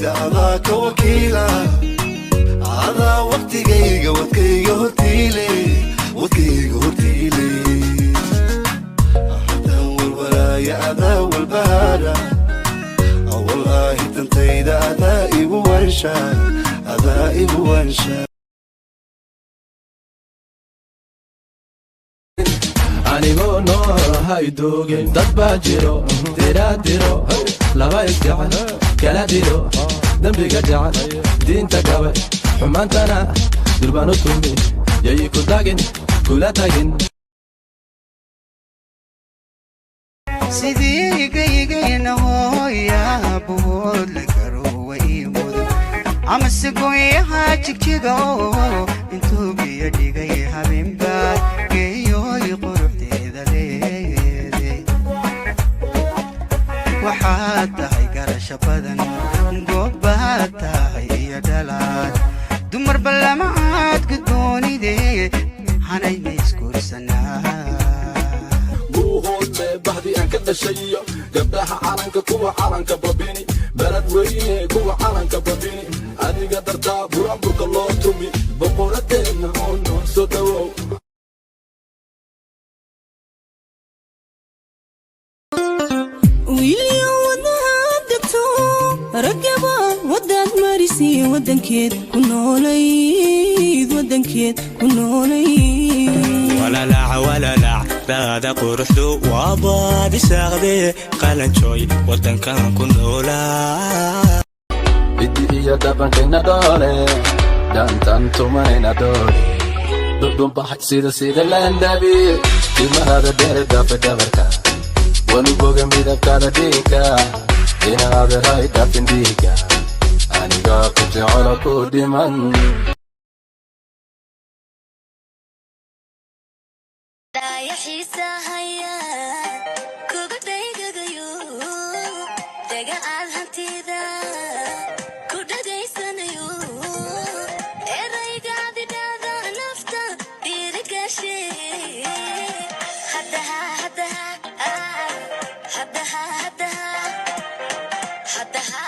هذاك وكيلا هذا وقتي ودكيغا هرتيلي هذا والولاية هذا والبهارة والله تنتيدا هذا إبو وانشا anigoo nool hay doogin dad baa jiro tiraadiro laba isgacan kala diro dembiga jacan diinta gabe xumaantana durbaan u tumi yay ku dagin kula tagin sidii gaygayna hooyaa buud la garo way mudan amase gooyaha jigjiga intuu biyo dhigay habeenbaa geeyooy quruxdeeda leeday waxaad tahay garasho badan goobaad tahay iyo dhalaad dumar ballamaad guddoonidee hanayna isguursanaa bahdi aan ka dhashayo gabdhaha calanka kuwa calanka babini balad weyne kuwa calanka babini adiga dartaa buraanburka loo tumi boqoradeedna oo noo soo dhawow wiilyo wadaad degto ragaba wadaad marisi wadankeed ku noolayd ولا لا هذا قرحدو واباد ساغدي قلنجوي ودن كان كنولا بدي يا دبن كنا دولي دانتان تومينا دولي دودون بحق سيدا لاندابي ديما هذا دير دافع دبركا ونبوغن بيدبكا ديكا دينا هذا راي دافن ديكا أني قاقبت على كودي من يا حيسا هيا كوغداي غغيو دغا الهنتيدا كودغاي سنيو ايريغا ديدا نفتا ديرغاشي حدها حدها حدها حدها حدها